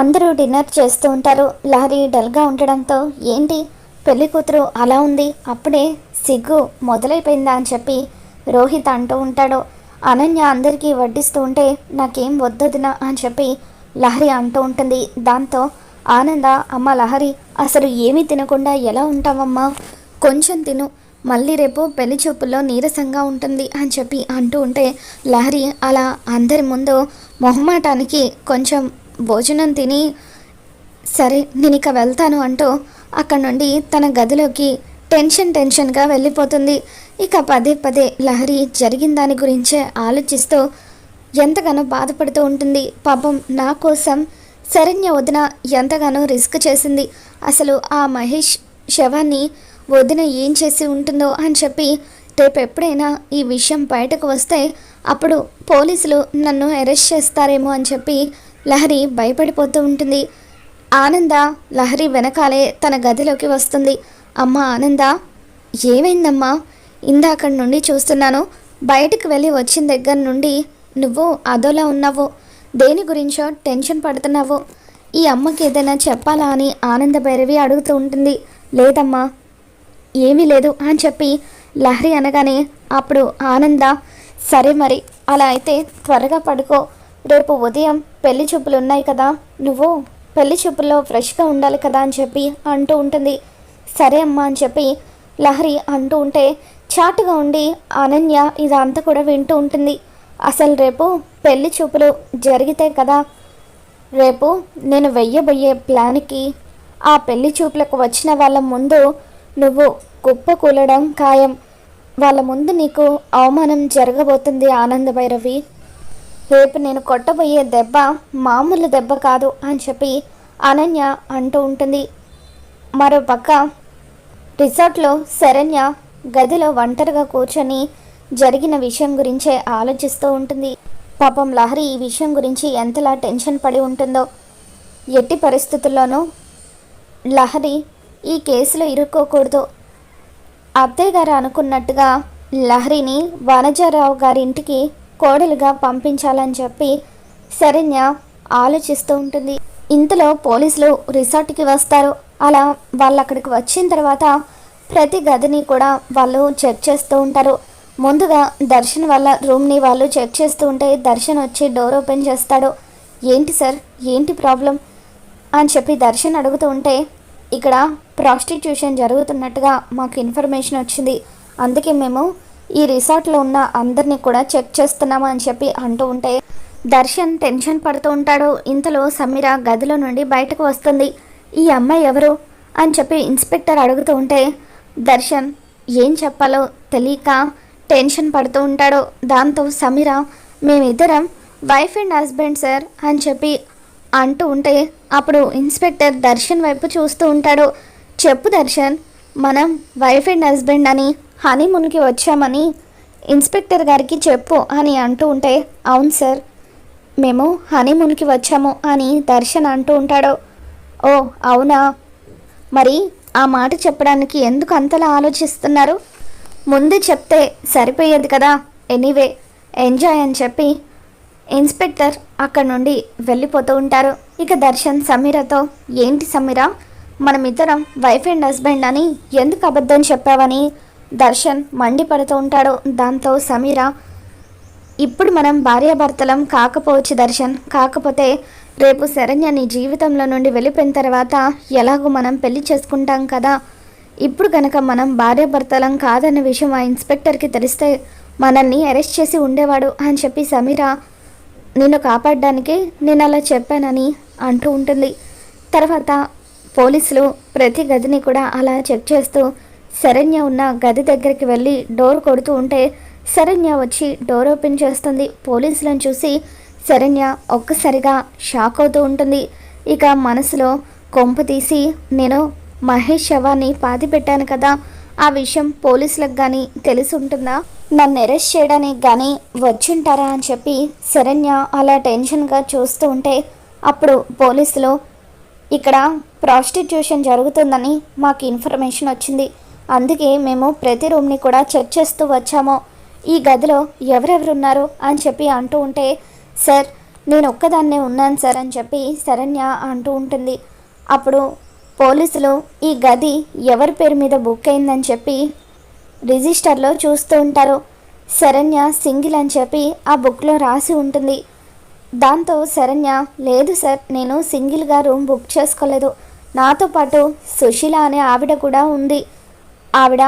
అందరూ డిన్నర్ చేస్తూ ఉంటారు. లహరి డల్గా ఉండడంతో ఏంటి పెళ్లి కూతురు అలా ఉంది, అప్పుడే సిగ్గు మొదలైపోయిందా అని చెప్పి రోహిత్ అంటూ ఉంటాడు. అనన్య అందరికీ వడ్డిస్తూ ఉంటే నాకేం వద్దొదినా అని చెప్పి లహరి అంటూ ఉంటుంది. దాంతో ఆనంద, అమ్మ లహరి అసలు ఏమీ తినకుండా ఎలా ఉంటావమ్మా, కొంచెం తిను, మళ్ళీ రేపు పెళ్లి చూపుల్లో నీరసంగా ఉంటుంది అని చెప్పి అంటూ ఉంటే లహరి అలా అందరి ముందు మొహమాటానికి కొంచెం భోజనం తిని సరే నేను ఇక వెళ్తాను అంటూ అక్కడ నుండి తన గదిలోకి టెన్షన్గా వెళ్ళిపోతుంది. ఇక పదే పదే లహరి జరిగిన దాని గురించే ఆలోచిస్తూ ఎంతగానో బాధపడుతూ ఉంటుంది. పాపం నా కోసం శరణ్య వదిన ఎంతగానో రిస్క్ చేసింది, అసలు ఆ మహేష్ శవాన్ని వదిన ఏం చేసి ఉంటుందో అని చెప్పి రేపు ఎప్పుడైనా ఈ విషయం బయటకు వస్తే అప్పుడు పోలీసులు నన్ను అరెస్ట్ చేస్తారేమో అని చెప్పి లహరి భయపడిపోతూ ఉంటుంది. ఆనంద లహరి వెనకాలే తన గదిలోకి వస్తుంది. అమ్మ ఆనంద, ఏమైందమ్మా, ఇందాకడి నుండి చూస్తున్నాను, బయటకు వెళ్ళి వచ్చిన దగ్గర నుండి నువ్వు అదోలా ఉన్నావు, దేని గురించో టెన్షన్ పడుతున్నావు, ఈ అమ్మకి ఏదైనా చెప్పాలా అని ఆనంద భైరవి అడుగుతూ ఉంటుంది. లేదమ్మా ఏమీ లేదు అని చెప్పి లహరి అనగానే అప్పుడు ఆనంద, సరే మరి అలా అయితే త్వరగా పడుకో, రేపు ఉదయం పెళ్లి చూపులు ఉన్నాయి కదా, నువ్వు పెళ్లి చూపుల్లో ఫ్రెష్గా ఉండాలి కదా అని చెప్పి అంటూ ఉంటుంది. సరే అమ్మా అని చెప్పి లహరి అంటూ ఉంటే చాటుగా ఉండి అనన్య ఇదంతా కూడా వింటూ ఉంటుంది. అసలు రేపు పెళ్లి చూపులు జరిగితే కదా, రేపు నేను వెయ్యబోయే ప్లాన్కి ఆ పెళ్లి చూపులకు వచ్చిన వాళ్ళ ముందు నువ్వు కుప్ప కూలడం ఖాయం, వాళ్ళ ముందు నీకు అవమానం జరగబోతుంది ఆనంద భైరవి, రేపు నేను కొట్టబోయే దెబ్బ మామూలు దెబ్బ కాదు అని చెప్పి అనన్య అంటూ ఉంటుంది. మరోపక్క రిసార్ట్లో శరణ్య గదిలో ఒంటరిగా కూర్చొని జరిగిన విషయం గురించే ఆలోచిస్తూ ఉంటుంది. పాపం లహరి ఈ విషయం గురించి ఎంతలా టెన్షన్ పడి ఉంటుందో. ఎట్టి పరిస్థితుల్లోనూ లహరి ఈ కేసులో ఇరుక్కోకూడదు. అత్తయ్య గారు అనుకున్నట్టుగా లహరిని వనజారావు గారి ఇంటికి కోడలుగా పంపించాలని చెప్పి శరణ్య ఆలోచిస్తూ ఉంటుంది. ఇంతలో పోలీసులు రిసార్ట్కి వస్తారు. అలా వాళ్ళు అక్కడికి వచ్చిన తర్వాత ప్రతి గదిని కూడా వాళ్ళు చెక్ చేస్తూ ఉంటారు. ముందుగా దర్శన్ వాళ్ళ రూమ్ని వాళ్ళు చెక్ చేస్తూ ఉంటే దర్శన్ వచ్చి డోర్ ఓపెన్ చేస్తాడు. ఏంటి సార్, ఏంటి ప్రాబ్లం అని చెప్పి దర్శన్ అడుగుతూ ఉంటే ఇక్కడ ప్రాస్టిట్యూషన్ జరుగుతున్నట్టుగా మాకు ఇన్ఫర్మేషన్ వచ్చింది, అందుకే మేము ఈ రిసార్ట్లో ఉన్న అందరినీ కూడా చెక్ చేస్తున్నాము అని చెప్పి అంటూ ఉంటే దర్శన్ టెన్షన్ పడుతూ ఉంటాడు. ఇంతలో సమీర గదిలో నుండి బయటకు వస్తుంది. ఈ అమ్మాయి ఎవరు అని చెప్పి ఇన్స్పెక్టర్ అడుగుతూ ఉంటే దర్శన్ ఏం చెప్పాలో తెలియక టెన్షన్ పడుతూ ఉంటాడు. దాంతో సమీర మేమిద్దరం వైఫ్ అండ్ హస్బెండ్ సార్ అని చెప్పి అంటూ ఉంటే అప్పుడు ఇన్స్పెక్టర్ దర్శన్ వైపు చూస్తూ ఉంటాడు. చెప్పు దర్శన్, మనం వైఫ్ అండ్ హస్బెండ్ అని హనీమూన్కి వచ్చామని ఇన్స్పెక్టర్ గారికి చెప్పు అని అంటూ ఉంటే అవును సార్, మేము హనీమూన్కి వచ్చాము అని దర్శన్ అంటూ ఉంటాడు. ఓ అవునా, మరి ఆ మాట చెప్పడానికి ఎందుకు అంతలా ఆలోచిస్తున్నారు, ముందు చెప్తే సరిపోయేది కదా, ఎనీవే ఎంజాయ్ అని చెప్పి ఇన్స్పెక్టర్ అక్కడ నుండి వెళ్ళిపోతూ ఉంటారు. ఇక దర్శన్ సమీరతో ఏంటి సమీర, మనమిద్దరం వైఫ్ అండ్ హస్బెండ్ అని ఎందుకు అబద్ధం చెప్పావని దర్శన్ మండిపడుతూ ఉంటాడు. దాంతో సమీర ఇప్పుడు మనం భార్యాభర్తలం కాకపోవచ్చు దర్శన్, కాకపోతే రేపు శరణ్య నీ జీవితంలో నుండి వెళ్ళిపోయిన తర్వాత ఎలాగో మనం పెళ్లి చేసుకుంటాం కదా, ఇప్పుడు కనుక మనం భార్యాభర్తలం కాదన్న విషయం ఆ ఇన్స్పెక్టర్కి తెలిస్తే మనల్ని అరెస్ట్ చేసి ఉండేవాడు అని చెప్పి సమీర నిన్ను కాపాడడానికే నేను అలా చెప్పానని అంటూ ఉంటుంది. తర్వాత పోలీసులు ప్రతి గదిని కూడా అలా చెక్ చేస్తూ శరణ్య ఉన్న గది దగ్గరికి వెళ్ళి డోర్ కొడుతూ ఉంటే శరణ్య వచ్చి డోర్ ఓపెన్ చేస్తుంది. పోలీసులను చూసి శరణ్య ఒక్కసారిగా షాక్ అవుతూ ఉంటుంది. ఇక మనసులో కొంప తీసి నేను మహేష్ శవాన్ని పాతి పెట్టాను కదా, ఆ విషయం పోలీసులకు కానీ తెలిసి ఉంటుందా, నన్ను అరెస్ట్ చేయడానికి కానీ వచ్చింటారా అని చెప్పి శరణ్య అలా టెన్షన్గా చూస్తూ ఉంటే అప్పుడు పోలీసులు ఇక్కడ ప్రాస్టిట్యూషన్ జరుగుతుందని మాకు ఇన్ఫర్మేషన్ వచ్చింది, అందుకే మేము ప్రతి రూమ్ని కూడా చెక్ చేస్తూ వచ్చాము, ఈ గదిలో ఎవరెవరున్నారు అని చెప్పి అంటూ ఉంటే సార్ నేను ఒక్కదాన్నే ఉన్నాను సార్ అని చెప్పి శరణ్య అంటూ ఉంటుంది. అప్పుడు పోలీసులు ఈ గది ఎవరి పేరు మీద బుక్ అయిందని చెప్పి రిజిస్టర్లో చూస్తూ ఉంటారు. శరణ్య సింగిల్ అని చెప్పి ఆ బుక్లో రాసి ఉంటుంది. దాంతో శరణ్య, లేదు సార్, నేను సింగిల్గా రూమ్ బుక్ చేసుకోలేదు, నాతో పాటు సుశీల అనే ఆవిడ కూడా ఉంది, ఆవిడ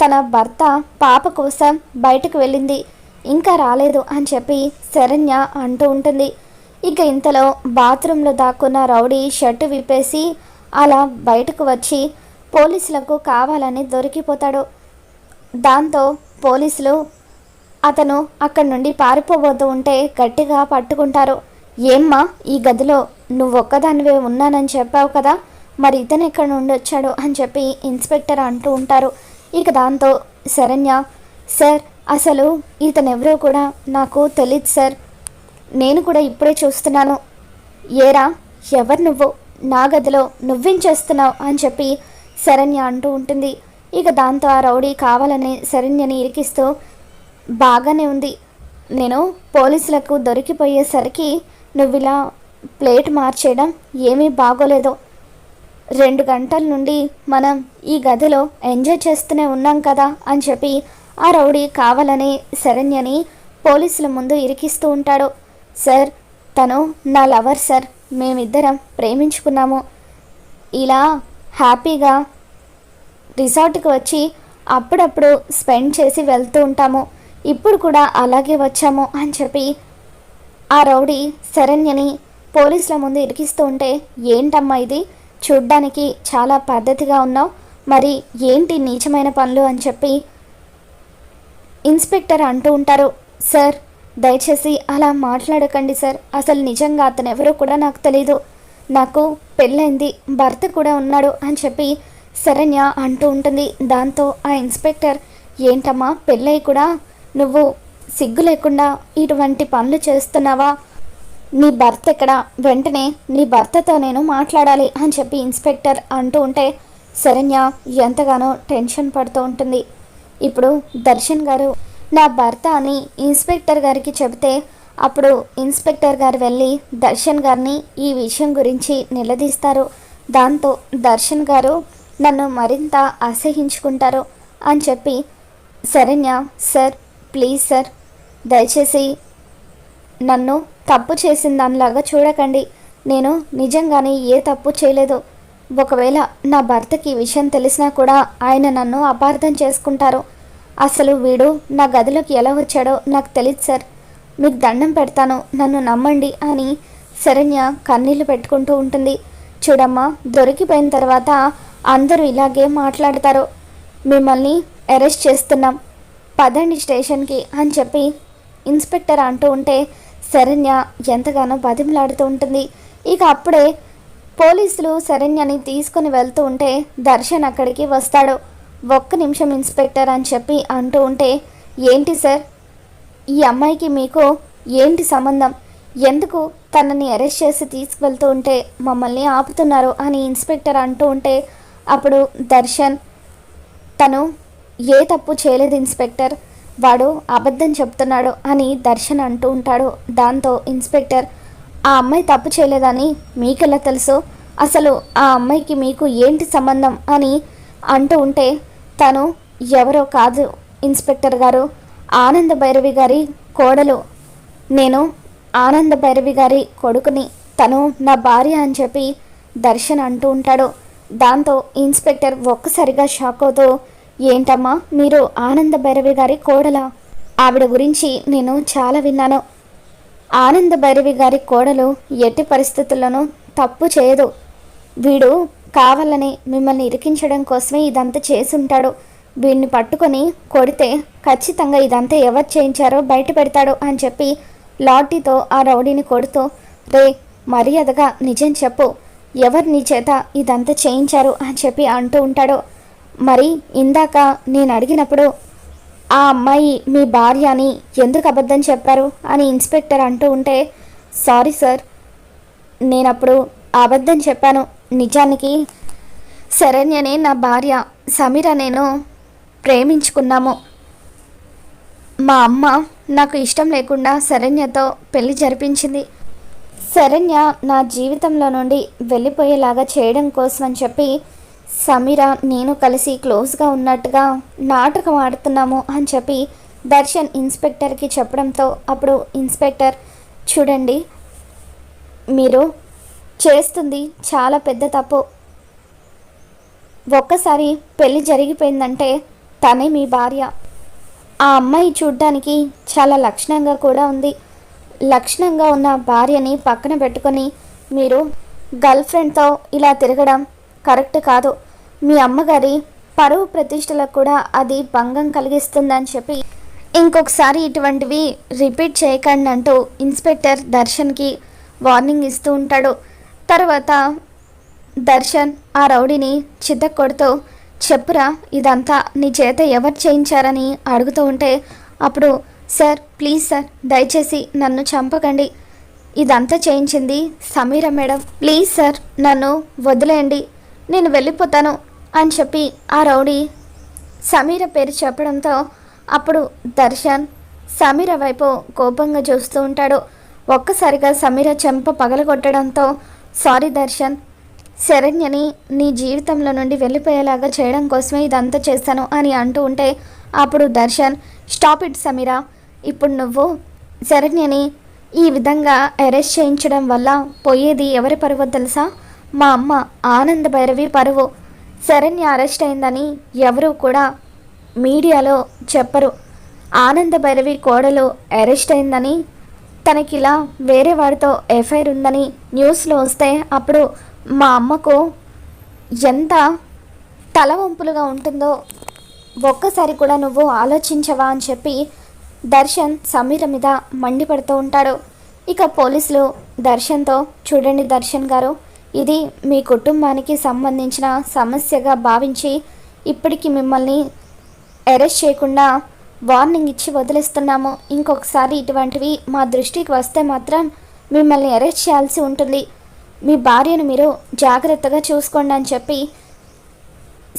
తన భర్త పాప కోసం బయటకు వెళ్ళింది, ఇంకా రాలేదు అని చెప్పి శరణ్య అంటూ ఉంటుంది. ఇక ఇంతలో బాత్రూంలో దాక్కున్న రౌడీ షర్టు విప్పేసి అలా బయటకు వచ్చి పోలీసులకు కావాలని దొరికిపోతాడు. దాంతో పోలీసులు అతను అక్కడి నుండి పారిపోబోతూ ఉంటే గట్టిగా పట్టుకుంటారు. ఏమ్మా, ఈ గదిలో నువ్వొక్కదానివే ఉన్నానని చెప్పావు కదా, మరి ఇతను ఎక్కడి నుండి వచ్చాడు అని చెప్పి ఇన్స్పెక్టర్ అంటూ ఉంటారు. ఇక దాంతో శరణ్య, సార్ అసలు ఇతనెవరో కూడా నాకు తెలియదు సార్, నేను కూడా ఇప్పుడే చూస్తున్నాను. ఏరా, ఎవరు నువ్వు, నా గదిలో నువ్వేం చేస్తున్నావు అని చెప్పి శరణ్య అంటూ ఉంటుంది. ఇక దాంతో ఆ రౌడీ కావాలని శరణ్యని ఇరికిస్తూ, బాగానే ఉంది, నేను పోలీసులకు దొరికిపోయేసరికి నువ్వు ఇలా ప్లేట్ మార్చేయడం ఏమీ బాగోలేదు, 2 గంటల నుండి మనం ఈ గదిలో ఎంజాయ్ చేస్తూనే ఉన్నాం కదా అని చెప్పి ఆ రౌడీ కావాలని శరణ్యని పోలీసుల ముందు ఇరికిస్తూ ఉంటాడు. సార్, తను నా లవర్ సార్, మేమిద్దరం ప్రేమించుకున్నాము, ఇలా హ్యాపీగా రిసార్ట్కి వచ్చి అప్పుడప్పుడు స్పెండ్ చేసి వెళ్తూ ఉంటాము, ఇప్పుడు కూడా అలాగే వచ్చాము అని చెప్పి ఆ రౌడీ శరణ్యని పోలీసుల ముందు ఇరికిస్తూ ఉంటే, ఏంటమ్మా ఇది, చూడ్డానికి చాలా పద్ధతిగా ఉన్నావు, మరి ఏంటి నీచమైన పనులు అని చెప్పి ఇన్స్పెక్టర్ అంటూ ఉంటారు. సార్, దయచేసి అలా మాట్లాడకండి సార్, అసలు నిజంగా అతను ఎవరో కూడా నాకు తెలీదు, నాకు పెళ్ళైంది, భర్త కూడా ఉన్నాడు అని చెప్పి శరణ్య అంటూ ఉంటుంది. దాంతో ఆ ఇన్స్పెక్టర్, ఏంటమ్మా పెళ్ళై కూడా నువ్వు సిగ్గు లేకుండా ఇటువంటి పనులు చేస్తున్నావా, నీ భర్త ఎక్కడ, వెంటనే నీ భర్తతో నేను మాట్లాడాలి అని చెప్పి ఇన్స్పెక్టర్ అంటూ ఉంటే శరణ్య ఎంతగానో టెన్షన్ పడుతూ ఉంటుంది. ఇప్పుడు దర్శన్ గారు నా భర్త అని ఇన్స్పెక్టర్ గారికి చెబితే అప్పుడు ఇన్స్పెక్టర్ గారు వెళ్ళి దర్శన్ గారిని ఈ విషయం గురించి నిలదీస్తారు. దాంతో దర్శన్ గారు నన్ను మరింత అసహించుకుంటారు అని చెప్పి శరణ్య, సార్ ప్లీజ్ సార్, దయచేసి నన్ను తప్పు చేసిన దానిలాగా చూడకండి, నేను నిజంగానే ఏ తప్పు చేయలేదు, ఒకవేళ నా భర్తకి ఈ విషయం తెలిసినా కూడా ఆయన నన్ను అపార్థం చేసుకుంటారు, అసలు వీడు నా గదిలోకి ఎలా వచ్చాడో నాకు తెలియదు సార్, మీకు దండం పెడతాను, నన్ను నమ్మండి అని శరణ్య కన్నీళ్లు పెట్టుకుంటూ ఉంటుంది. చూడమ్మా, దొరికిపోయిన తర్వాత అందరూ ఇలాగే మాట్లాడతారు, మిమ్మల్ని అరెస్ట్ చేస్తున్నాం, పదండి స్టేషన్కి అని చెప్పి ఇన్స్పెక్టర్ అంటూ ఉంటే శరణ్య ఎంతగానో బతిమలాడుతూ ఉంటుంది. ఇక అప్పుడే పోలీసులు శరణ్యని తీసుకుని వెళ్తూ ఉంటే దర్శన్ అక్కడికి వస్తాడు. 1 నిమిషం ఇన్స్పెక్టర్ అని చెప్పి అంటూ ఉంటే, ఏంటి సార్, ఈ అమ్మాయికి మీకు ఏంటి సంబంధం, ఎందుకు తనని అరెస్ట్ చేసి తీసుకువెళ్తూ ఉంటే మమ్మల్ని ఆపుతున్నారు అని ఇన్స్పెక్టర్ అంటూ ఉంటే అప్పుడు దర్శన్, తను ఏ తప్పు చేయలేదు ఇన్స్పెక్టర్, వాడు అబద్ధం చెప్తున్నాడు అని దర్శన్ అంటూ ఉంటాడు. దాంతో ఇన్స్పెక్టర్, ఆ అమ్మాయి తప్పు చేయలేదని మీకెలా తెలుసు, అసలు ఆ అమ్మాయికి మీకు ఏంటి సంబంధం అని అంటూ ఉంటే, తను ఎవరో కాదు ఇన్స్పెక్టర్ గారు, ఆనంద భైరవి గారి కోడలు, నేను ఆనంద భైరవి గారి కొడుకుని, తను నా భార్య అని చెప్పి దర్శన్ అంటూ ఉంటాడు. దాంతో ఇన్స్పెక్టర్ ఒక్కసారిగా షాక్ అవుతూ, ఏంటమ్మా మీరు ఆనంద భైరవి గారి కోడలా, ఆవిడ గురించి నేను చాలా విన్నాను, ఆనంద భైరవి గారి కోడలు ఎట్టి పరిస్థితుల్లోనూ తప్పు చేయదు, వీడు కావాలని మిమ్మల్ని ఇరికించడం కోసమే ఇదంతా చేసి ఉంటాడు, వీడిని పట్టుకొని కొడితే ఖచ్చితంగా ఇదంతా ఎవరు చేయించారో బయట పెడతాడు అని చెప్పి లాఠీతో ఆ రౌడీని కొడుతూ, రే మర్యాదగా నిజం చెప్పు, ఎవరు నీ చేత ఇదంతా చేయించారు అని చెప్పి అంటూ ఉంటాడు. మరి ఇందాక నేను అడిగినప్పుడు ఆ అమ్మాయి మీ భార్య అని ఎందుకు అబద్ధం చెప్పారు అని ఇన్స్పెక్టర్ అంటూ ఉంటే, సారీ సార్, నేనప్పుడు అబద్ధం చెప్పాను, నిజానికి శరణ్యనే నా భార్య, సమీర నేను ప్రేమించుకున్నాము, మా అమ్మ నాకు ఇష్టం లేకుండా శరణ్యతో పెళ్లి జరిపించింది, శరణ్య నా జీవితంలో నుండి వెళ్ళిపోయేలాగా చేయడం కోసం అని చెప్పి సమీర నేను కలిసి క్లోజ్గా ఉన్నట్టుగా నాటకం ఆడుతున్నాము అని చెప్పి దర్శన్ ఇన్స్పెక్టర్కి చెప్పడంతో అప్పుడు ఇన్స్పెక్టర్ చూడండి, మీరు చేస్తుంది చాలా పెద్ద తప్పు. ఒక్కసారి పెళ్ళి జరిగిపోయిందంటే తనే మీ భార్య. ఆ అమ్మాయి చూడ్డానికి చాలా లక్షణంగా కూడా ఉంది. లక్షణంగా ఉన్న భార్యని పక్కన పెట్టుకొని మీరు గర్ల్ ఫ్రెండ్తో ఇలా తిరగడం కరెక్ట్ కాదు. మీ అమ్మగారి పరువు ప్రతిష్టలకు కూడా అది భంగం కలిగిస్తుందని చెప్పి ఇంకొకసారి ఇటువంటివి రిపీట్ చేయకండి అంటూ ఇన్స్పెక్టర్ దర్శన్కి వార్నింగ్ ఇస్తూ ఉంటాడు. తర్వాత దర్శన్ ఆ రౌడీని చితక్కొడుతూ చెప్పురా ఇదంతా నీ చేత ఎవరు చేయించారని అడుగుతూ ఉంటే అప్పుడు సార్ ప్లీజ్ సార్ దయచేసి నన్ను చంపకండి, ఇదంతా చేయించింది సమీర మేడం, ప్లీజ్ సార్ నన్ను వదిలేయండి, నేను వెళ్ళిపోతాను అని చెప్పి ఆ రౌడీ సమీర పేరు చెప్పడంతో అప్పుడు దర్శన్ సమీర వైపు కోపంగా చూస్తూ ఉంటాడు. ఒక్కసారిగా సమీర చెంప పగలగొట్టడంతో సారీ దర్శన్, శరణ్యని నీ జీవితంలో నుండి వెళ్ళిపోయేలాగా చేయడం కోసమే ఇదంతా చేస్తాను అని అంటూ ఉంటే అప్పుడు దర్శన్ స్టాప్ ఇట్ సమీర, ఇప్పుడు నువ్వు శరణ్యని ఈ విధంగా అరెస్ట్ చేయించడం వల్ల పోయేది ఎవరి పరువో తెలుసా? మా అమ్మ ఆనంద భైరవి పరువు. శరణ్య అరెస్ట్ అయిందని ఎవరూ కూడా మీడియాలో చెప్పరు. ఆనంద భైరవి కోడలు అరెస్ట్ అయిందని, తనకిలా వేరే వాడితో ఎఫ్ఐఆర్ ఉందని న్యూస్లో వస్తే అప్పుడు మా అమ్మకు ఎంత తలవంపులుగా ఉంటుందో ఒక్కసారి కూడా నువ్వు ఆలోచించవా అని చెప్పి దర్శన్ సమీర మీద మండిపడుతూ ఉంటాడు. ఇక పోలీసులు దర్శన్తో చూడండి దర్శన్ గారు, ఇది మీ కుటుంబానికి సంబంధించిన సమస్యగా భావించి ఇప్పటికి మిమ్మల్ని అరెస్ట్ చేయకుండా వార్నింగ్ ఇచ్చి వదిలేస్తున్నాము. ఇంకొకసారి ఇటువంటివి మా దృష్టికి వస్తే మాత్రం మిమ్మల్ని అరెస్ట్ చేయాల్సి ఉంటుంది. మీ భార్యను మీరు జాగ్రత్తగా చూసుకోండి అని చెప్పి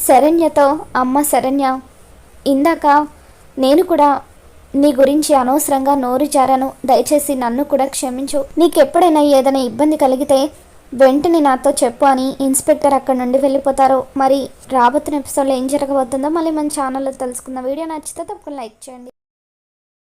శరణ్యతో అమ్మ శరణ్య, ఇందాక నేను కూడా నీ గురించి అనవసరంగా నోరు జారాను, దయచేసి నన్ను కూడా క్షమించు. నీకు ఎప్పుడైనా ఏదైనా ఇబ్బంది కలిగితే వెంటనే నాతో చెప్పు అని ఇన్స్పెక్టర్ అక్కడ నుండి వెళ్ళిపోతారు. మరి రాబోతున్న ఎపిసోడ్లో ఏం జరగబోతుందో మళ్ళీ మన ఛానల్లో తెలుసుకుందాం. వీడియో నచ్చితే తప్పకుండా లైక్ చేయండి.